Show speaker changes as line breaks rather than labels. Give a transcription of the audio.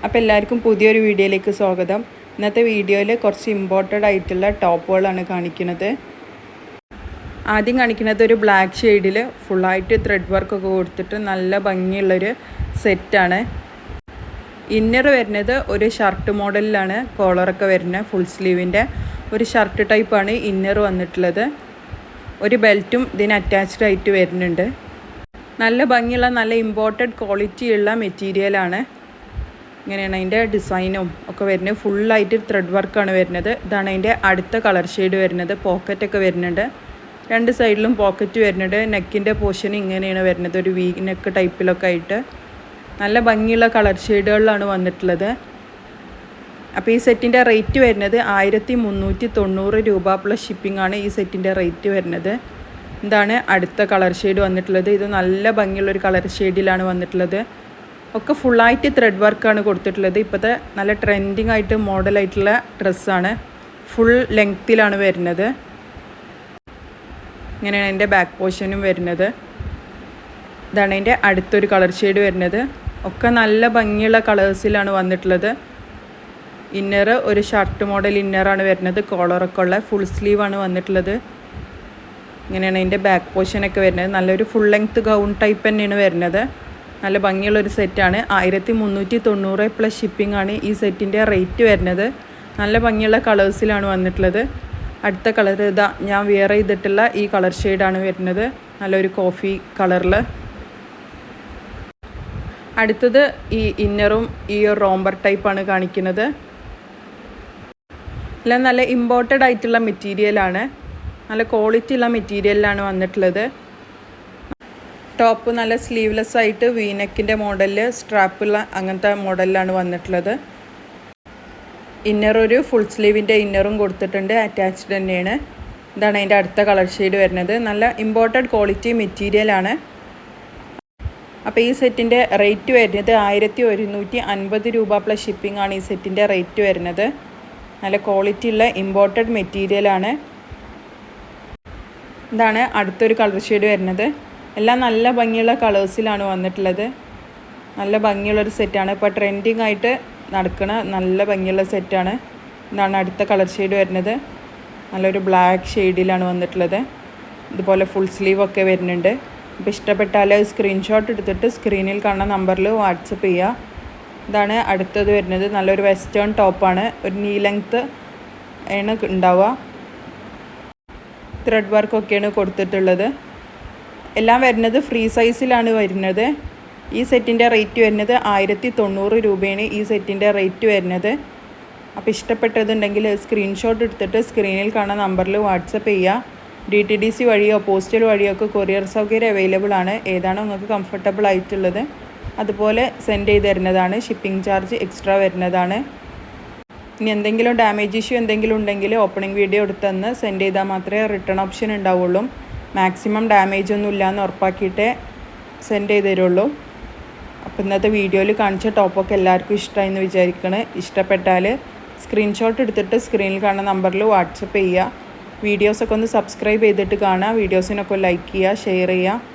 അപ്പോൾ എല്ലാവർക്കും പുതിയൊരു വീഡിയോയിലേക്ക് സ്വാഗതം. ഇന്നത്തെ വീഡിയോയിൽ കുറച്ച് ഇമ്പോർട്ടൻ്റ് ആയിട്ടുള്ള ടോപ്പുകളാണ് കാണിക്കുന്നത്. ആദ്യം കാണിക്കുന്നത് ഒരു ബ്ലാക്ക് ഷെയ്ഡിൽ ഫുള്ളായിട്ട് ത്രെഡ് വർക്കൊക്കെ കൊടുത്തിട്ട് നല്ല ഭംഗിയുള്ളൊരു സെറ്റാണ്. ഇന്നർ വരുന്നത് ഒരു ഷർട്ട് മോഡലിലാണ്, കോളറൊക്കെ വരുന്നത് ഫുൾ സ്ലീവിൻ്റെ ഒരു ഷർട്ട് ടൈപ്പാണ് ഇന്നർ വന്നിട്ടുള്ളത്. ഒരു ബെൽറ്റും ഇതിന് അറ്റാച്ച്ഡ് ആയിട്ട് വരുന്നുണ്ട്. നല്ല ഭംഗിയുള്ള നല്ല ഇമ്പോർട്ടഡ് ക്വാളിറ്റിയുള്ള മെറ്റീരിയലാണ്. ഇങ്ങനെയാണ് അതിൻ്റെ ഡിസൈനും ഒക്കെ വരുന്നത്. ഫുള്ളായിട്ട് ത്രെഡ് വർക്കാണ് വരുന്നത്. ഇതാണ് അതിൻ്റെ അടുത്ത കളർ ഷെയ്ഡ് വരുന്നത്. പോക്കറ്റൊക്കെ വരുന്നുണ്ട്, രണ്ട് സൈഡിലും പോക്കറ്റ് വരുന്നുണ്ട്. നെക്കിൻ്റെ പോർഷൻ ഇങ്ങനെയാണ് വരുന്നത്, ഒരു വി നെക്ക് ടൈപ്പിലൊക്കെ ആയിട്ട് നല്ല ഭംഗിയുള്ള കളർ ഷെയ്ഡുകളിലാണ് വന്നിട്ടുള്ളത്. അപ്പോൾ ഈ സെറ്റിൻ്റെ റേറ്റ് വരുന്നത് 1390 രൂപ പ്ലസ് ഷിപ്പിംഗ് ആണ് ഈ സെറ്റിൻ്റെ റേറ്റ് വരുന്നത്. ഇതാണ് അടുത്ത കളർ ഷെയ്ഡ് വന്നിട്ടുള്ളത്. ഇത് നല്ല ഭംഗിയുള്ളൊരു കളർ ഷെയ്ഡിലാണ് വന്നിട്ടുള്ളത്. ഒക്കെ ഫുള്ളായിട്ട് ത്രെഡ് വർക്കാണ് കൊടുത്തിട്ടുള്ളത്. ഇപ്പോഴത്തെ നല്ല ട്രെൻഡിങ് ആയിട്ട് മോഡലായിട്ടുള്ള ഡ്രസ്സാണ്. ഫുൾ ലെങ്ത്തിലാണ് വരുന്നത്. ഇങ്ങനെയാണ് അതിൻ്റെ ബാക്ക് പോർഷനും വരുന്നത്. ഇതാണ് അതിൻ്റെ അടുത്തൊരു കളർ ഷെയ്ഡ് വരുന്നത്. ഒക്കെ നല്ല ഭംഗിയുള്ള കളേഴ്സിലാണ് വന്നിട്ടുള്ളത്. ഇന്നർ ഒരു ഷർട്ട് മോഡൽ ഇന്നറാണ് വരുന്നത്, കോളറൊക്കെ ഉള്ള ഫുൾ സ്ലീവാണ് വന്നിട്ടുള്ളത്. ഇങ്ങനെയാണ് അതിൻ്റെ ബാക്ക് പോർഷനൊക്കെ വരുന്നത്. നല്ലൊരു ഫുൾ ലെങ്ത്ത് ഗൗൺ ടൈപ്പ് തന്നെയാണ് വരുന്നത്. നല്ല ഭംഗിയുള്ളൊരു സെറ്റാണ്. 1390 പ്ലസ് ഷിപ്പിംഗ് ആണ് ഈ സെറ്റിൻ്റെ റേറ്റ് വരുന്നത്. നല്ല ഭംഗിയുള്ള കളേഴ്സിലാണ് വന്നിട്ടുള്ളത്. അടുത്ത കളർ ഇതാ ഞാൻ വെയർ ചെയ്തിട്ടുള്ള ഈ കളർ ഷെയ്ഡാണ് വരുന്നത്, നല്ലൊരു കോഫി കളറിൽ. അടുത്തത് ഈ ഇന്നറും ഈ റോംബർ ടൈപ്പാണ് കാണിക്കുന്നത്. എല്ലാം നല്ല ഇമ്പോർട്ടഡ് ആയിട്ടുള്ള മെറ്റീരിയലാണ്, നല്ല ക്വാളിറ്റി ഉള്ള മെറ്റീരിയലിലാണ് വന്നിട്ടുള്ളത്. ടോപ്പ് നല്ല സ്ലീവ്ലെസ് ആയിട്ട് വീനെക്കിൻ്റെ മോഡലിൽ സ്ട്രാപ്പുള്ള അങ്ങനത്തെ മോഡലിലാണ് വന്നിട്ടുള്ളത്. ഇന്നർ ഒരു ഫുൾ സ്ലീവിൻ്റെ ഇന്നറും കൊടുത്തിട്ടുണ്ട്, അറ്റാച്ച്ഡ് തന്നെയാണ്. ഇതാണ് അതിൻ്റെ അടുത്ത കളർ ഷെയ്ഡ് വരുന്നത്. നല്ല ഇമ്പോർട്ടഡ് ക്വാളിറ്റി മെറ്റീരിയലാണ്. അപ്പോൾ ഈ സെറ്റിൻ്റെ റേറ്റ് വരുന്നത് 1150 രൂപ പ്ലസ് ഷിപ്പിംഗ് ആണ് ഈ സെറ്റിൻ്റെ റേറ്റ് വരുന്നത്. നല്ല ക്വാളിറ്റി ഉള്ള ഇമ്പോർട്ടഡ് മെറ്റീരിയലാണ്. ഇതാണ് അടുത്തൊരു കളർ ഷെയ്ഡ് വരുന്നത്. എല്ലാം നല്ല ഭംഗിയുള്ള കളേഴ്സിലാണ് വന്നിട്ടുള്ളത്. നല്ല ഭംഗിയുള്ളൊരു സെറ്റാണ്, ഇപ്പോൾ ട്രെൻഡിങ് ആയിട്ട് നടക്കുന്ന നല്ല ഭംഗിയുള്ള സെറ്റാണ്. ഇതാണ് അടുത്ത കളർ ഷെയ്ഡ് വരുന്നത്. നല്ലൊരു ബ്ലാക്ക് ഷെയ്ഡിലാണ് വന്നിട്ടുള്ളത്. ഇതുപോലെ ഫുൾ സ്ലീവൊക്കെ വരുന്നുണ്ട്. അപ്പോൾ ഇഷ്ടപ്പെട്ടാൽ സ്ക്രീൻഷോട്ട് എടുത്തിട്ട് സ്ക്രീനിൽ കാണുന്ന നമ്പറിൽ വാട്സപ്പ് ചെയ്യുക. ഇതാണ് അടുത്തത് വരുന്നത്. നല്ലൊരു വെസ്റ്റേൺ ടോപ്പാണ്, ഒരു നീ ലെങ്ത്ത് ആണ് ഉണ്ടാവുക. ത്രെഡ് വർക്കൊക്കെയാണ് കൊടുത്തിട്ടുള്ളത്. എല്ലാം വരുന്നത് ഫ്രീ സൈസിലാണ് വരുന്നത്. ഈ സെറ്റിൻ്റെ റേറ്റ് വരുന്നത് 1090 രൂപയാണ് ഈ സെറ്റിൻ്റെ റേറ്റ് വരുന്നത്. അപ്പോൾ ഇഷ്ടപ്പെട്ടതുണ്ടെങ്കിൽ സ്ക്രീൻഷോട്ട് എടുത്തിട്ട് സ്ക്രീനിൽ കാണുന്ന നമ്പറിൽ വാട്സപ്പ് ചെയ്യുക. DTDC വഴിയോ പോസ്റ്റൽ വഴിയോ ഒക്കെ കൊറിയർ സൗകര്യം അവൈലബിൾ ആണ്. ഏതാണോ നിങ്ങൾക്ക് കംഫർട്ടബിൾ ആയിട്ടുള്ളത് അതുപോലെ സെൻഡ് ചെയ്ത് തരുന്നതാണ്. ഷിപ്പിംഗ് ചാർജ് എക്സ്ട്രാ വരുന്നതാണ്. ഇനി എന്തെങ്കിലും ഡാമേജ് ഇഷ്യൂ എന്തെങ്കിലും ഉണ്ടെങ്കിൽ ഓപ്പണിംഗ് വീഡിയോ എടുത്തെന്ന് സെൻഡ് ചെയ്താൽ മാത്രമേ റിട്ടേൺ ഓപ്ഷൻ ഉണ്ടാവുള്ളൂ. മാക്സിമം ഡാമേജ് ഒന്നും ഇല്ലയെന്ന് ഉറപ്പാക്കിയിട്ടേ സെൻഡ് ചെയ്ത് തരുള്ളൂ. അപ്പോൾ ഇന്നത്തെ വീഡിയോയിൽ കാണിച്ച ടോപ്പൊക്കെ എല്ലാവർക്കും ഇഷ്ടമായെന്ന് വിചാരിക്കണം. ഇഷ്ടപ്പെട്ടാൽ സ്ക്രീൻഷോട്ട് എടുത്തിട്ട് സ്ക്രീനിൽ കാണുന്ന നമ്പറിൽ വാട്സപ്പ് ചെയ്യുക. വീഡിയോസൊക്കെ ഒന്ന് സബ്സ്ക്രൈബ് ചെയ്തിട്ട് കാണുക. വീഡിയോസിനൊക്കെ ലൈക്ക് ചെയ്യുക, ഷെയർ ചെയ്യുക.